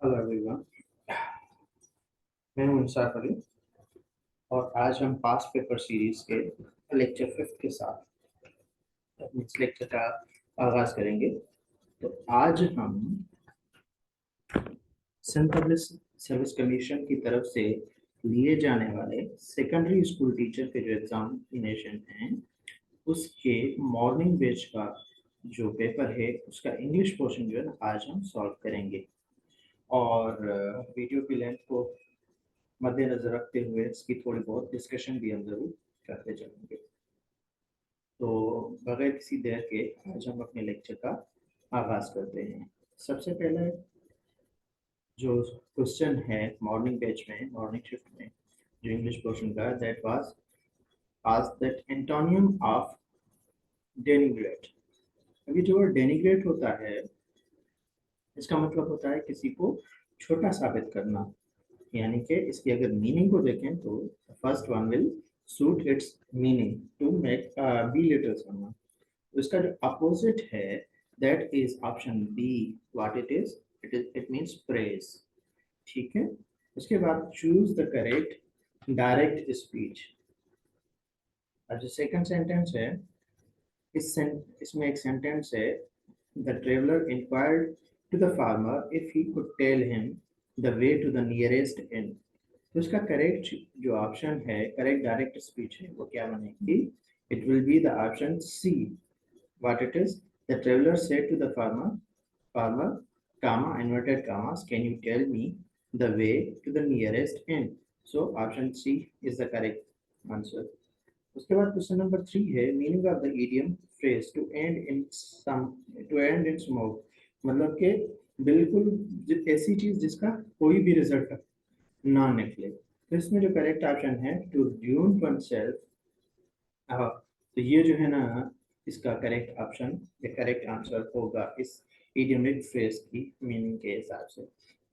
Hello everyone. मैं हूं इंसाफ अली और आज हम पास्ट पेपर सीरीज के लेक्चर 5 के साथ इस लेक्चर का आगाज करेंगे। तो आज हम सेंट्रल पब्लिक सर्विस कमीशन की तरफ से लिए जाने वाले सेकेंडरी स्कूल टीचर के जो एग्जामिनेशन हैं उसके मॉर्निंग बैच का जो पेपर है उसका इंग्लिश पोर्शन जो है ना आज हम सॉल्व करेंगे। और वीडियो की लेंथ को मद्देनजर रखते हुए इसकी थोड़ी बहुत डिस्कशन भी हम जरूर करते चलेंगे। तो बगैर किसी देर के आज हम अपने लेक्चर का आगाज करते हैं। सबसे पहले जो क्वेश्चन है मॉर्निंग बैच में मॉर्निंग शिफ्ट में जो इंग्लिश पोर्शन का that was asked that antonym of denigrate. अभी जो वर्ड डेनिग्रेट होता है इसका मतलब होता है किसी को छोटा साबित करना। यानी कि इसकी अगर मीनिंग को देखें तो first one will suit its meaning to make belittle someone. तो इसका जो अपोजिट है that is option B. What it means praise. ठीक है। उसके बाद choose the correct direct speech. अब जो सेकंड सेंटेंस है इसमें एक सेंटेंस है the traveller inquired to the farmer if he could tell him the way to the nearest inn. तो इसका करेक्ट जो ऑप्शन है करेक्ट डायरेक्ट स्पीच है वो क्या बनेगी? It will be the option C. What it is? The traveller said to the farmer comma inverted commas can you tell me the way to the nearest inn? So option C is the correct answer. उसके बाद question number 3 है meaning of the idiom phrase to end in smoke. मतलब कि बिल्कुल ऐसी चीज जिसका कोई भी रिजल्ट ना निकले। तो इसमें जो करेक्ट ऑप्शन है टू ड्यून वन सेल्फ। तो ये जो है ना इसका करेक्ट ऑप्शन या करेक्ट आंसर होगा इस इडियमेटिक फ्रेज की मीनिंग के हिसाब से।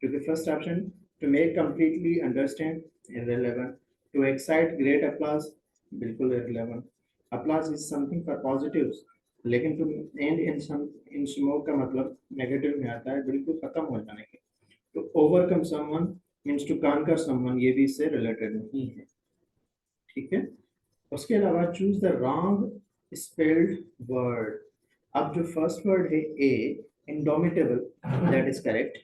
क्योंकि first option to make completely understand irrelevant, to excite great applause बिल्कुल irrelevant, applause is something for positives, लेकिन टू एंड इन स्मोक का मतलब नेगेटिव में आता है बिल्कुल खत्म हो जाने के। तो overcome someone means to conquer someone ये भी इससे रिलेटेड नहीं है। ठीक है। उसके अलावा choose the wrong spelled word. अब जो फर्स्ट वर्ड है ए इंडोमिटेबल दैट इज करेक्ट,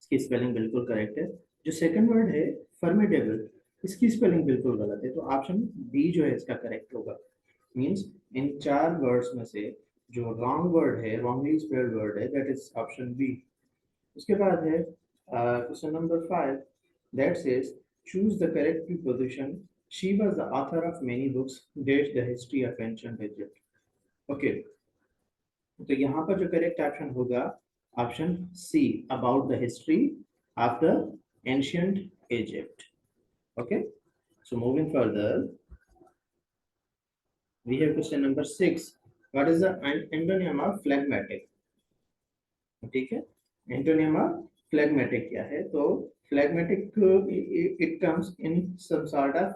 इसकी स्पेलिंग बिल्कुल करेक्ट है। जो सेकंड वर्ड है फर्मिडेबल इसकी स्पेलिंग बिल्कुल गलत है। तो ऑप्शन बी जो है इसका करेक्ट होगा। मींस इन चार वर्ड्स में से जो रॉन्ग वर्ड है रॉन्गली स्पेल्ड वर्ड है दैट इज ऑप्शन बी। उसके बाद है question number 5 that says choose the correct preposition she was the author of many books date the history of ancient Egypt. Okay. तो यहाँ पर जो correct option होगा option C about the history of the ancient Egypt. Okay. So moving further we have question number 6 what is the antonym of phlegmatic। ठीक है। Antonym of phlegmatic क्या है? तो phlegmatic it comes in some sort of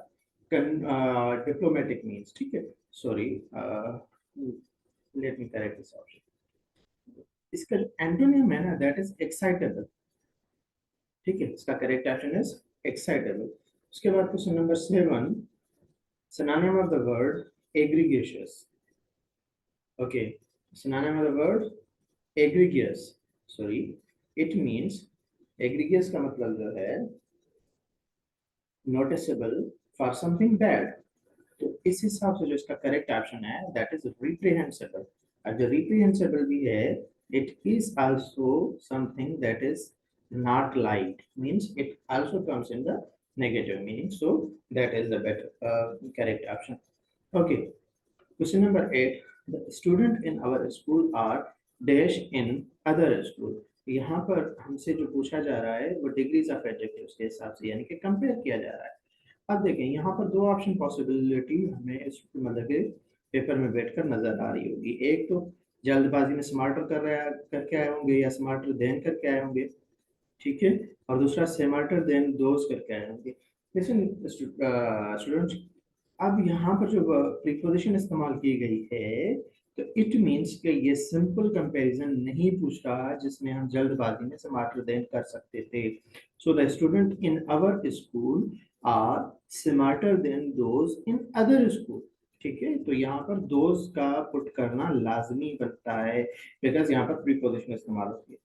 diplomatic means. ठीक है। Sorry let me correct this option. इसका antonym है ना दैट इज एक्साइटेबल। ठीक है। इसका करेक्ट ऑप्शन इज एक्साइटेबल। उसके बाद question number 7 synonym of the word egregious। okay, synonym of the word egregious, sorry, it means egregious का मतलब जो है noticeable for something bad। तो इस हिसाब से जो इसका करेक्ट ऑप्शन है दैट इज reprehensible। और जो reprehensible भी है it is also something that is not liked, means it also comes in the negative meaning, so that is the better correct option। okay, question number 8 the student in our school are dash in other school। यहाँ पर हमसे जो पूछा जा रहा है वो degrees of adjectives के हिसाब से यानी कि कंपेयर किया जा रहा है। अब देखें यहाँ पर दो ऑप्शन पॉसिबिलिटी हमें इस मतलब के पेपर में बैठकर नजर आ रही होगी। एक तो जल्दबाजी में स्मार्टर करके आए होंगे या स्मार्टर देन करके आए होंगे। ठीक है। और दूसरा स्मार्टर देन दोज करके आए होंगे। लेकिन स्टूडेंट्स अब यहाँ पर जो प्रीपोजिशन इस्तेमाल की गई है तो इट मीन्स कि ये सिंपल कंपैरिजन नहीं पूछ रहा जिसमें हम जल्दबाजी में स्मार्टर देन कर सकते थे. So the student in our school are smarter than those in other school. ठीक है, तो यहाँ पर दोज का पुट करना लाजमी बनता है बिकॉज यहाँ पर प्रीपोजिशन इस्तेमाल होती है.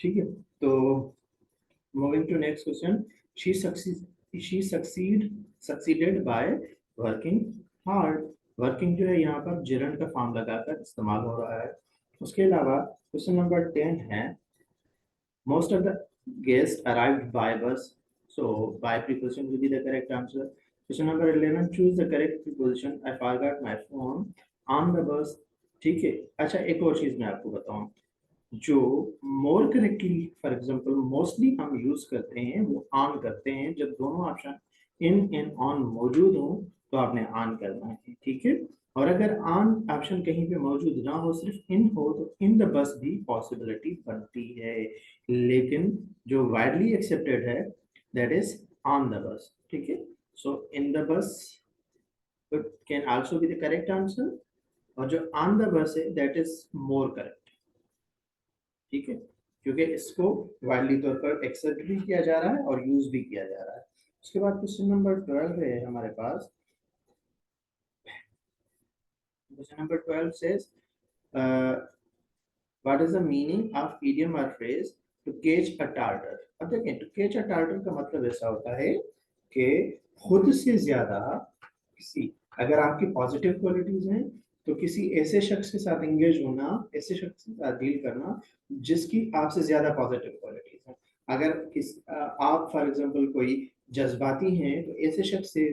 ठीक है, तो moving to next question. She succeeded by working hard. Working जो है यहाँ पर जिरन का फॉर्म लगाकर इस्तेमाल हो रहा है. उसके अलावा क्वेश्चन नंबर 10 है most of the guests arrived by bus, so by preposition will be the correct answer. Question number 11, choose the correct preposition. I forgot my phone on the bus. ठीक है. अच्छा, एक और चीज मैं आपको बताऊं जो मोर करेक्टली फॉर एग्जांपल मोस्टली हम यूज करते हैं वो ऑन करते हैं. जब दोनों ऑप्शन इन एंड ऑन मौजूद हो तो आपने ऑन करना है. ठीक है, और अगर ऑन ऑप्शन कहीं पे मौजूद ना हो सिर्फ इन हो तो इन द बस भी पॉसिबिलिटी बनती है, लेकिन जो वाइडली एक्सेप्टेड है that is on the bus. ठीक है, so in the bus can also be the correct answer और जो ऑन द बस है दैट इज मोर करेक्ट. ठीक है, क्योंकि इसको वाइडली तौर पर एक्सेप्ट भी किया जा रहा है और यूज भी किया जा रहा है. उसके बाद क्वेश्चन नंबर 12 है हमारे पास. Question number 12 says what is the meaning of idiom or phrase to catch a tartar. अब देखें, to catch a tartar का मतलब ऐसा होता है कि खुद से ज्यादा किसी, अगर आपकी पॉजिटिव क्वालिटीज हैं तो किसी ऐसे शख्स के साथ एंगेज होना, ऐसे शख्स के साथ डील करना जिसकी आपसे ज्यादा पॉजिटिव क्वालिटीज हैं. अगर आप फॉर एग्जांपल कोई जज्बाती हैं तो ऐसे शख्स से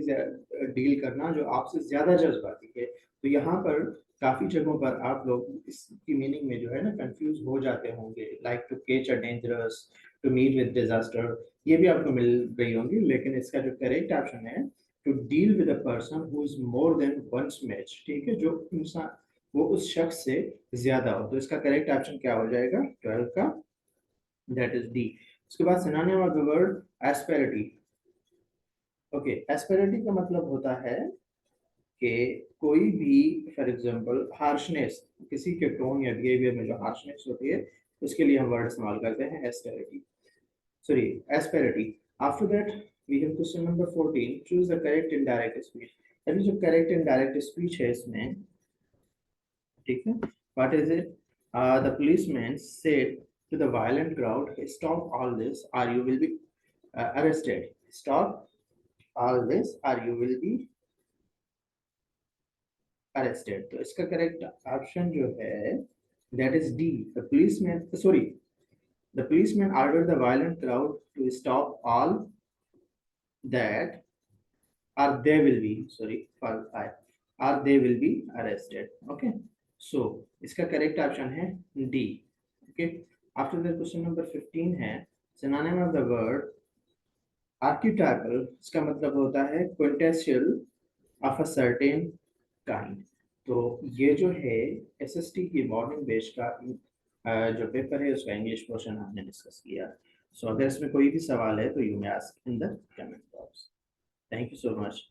डील करना जो आपसे ज्यादा जज्बाती है. तो यहाँ पर काफी जगहों पर आप लोग इसकी मीनिंग में जो है ना कंफ्यूज हो जाते होंगे. Like to catch a dangerous, to meet with disaster, ये भी आपको मिल रही होंगी. लेकिन इसका जो करेक्ट ऑप्शन है to deal with a person who is more than one's match. ठीक है, जो इंसान वो उस शख्स से ज्यादा हो. तो इसका करेक्ट ऑप्शन क्या हो जाएगा 12 का, दैट इज डी. उसके बाद synonym of the word asperity. Okay, asperity का मतलब होता है कि कोई भी फॉर एग्जांपल हार्शनेस, किसी के टोन या बिहेवियर में जो हार्शनेस होती है उसके लिए हम वर्ड इस्तेमाल करते हैं asperity, sorry asperity. After that we have question number 14, choose the correct indirect speech. अभी जो करेक्ट इनडायरेक्ट स्पीच है इसमें, ठीक है, what is it. The policeman said to the violent crowd, stop all this or you will be arrested. Stop all this or you will be arrested. तो इसका correct option जो है that is D. The policeman, sorry, the policeman ordered the violent crowd to stop all that, or they will be, sorry for I, or they will be arrested. Okay, so इसका correct option है D. Okay, after that question number 15 है synonym of the word archetypal. इसका मतलब होता है quintessential of a certain kind. तो ये जो है एसएसटी की मॉर्निंग बैच का जो पेपर है उसका इंग्लिश पोर्शन हमने डिस्कस किया. सो अगर इसमें कोई भी सवाल है तो you may ask in the comment box. Thank you so much.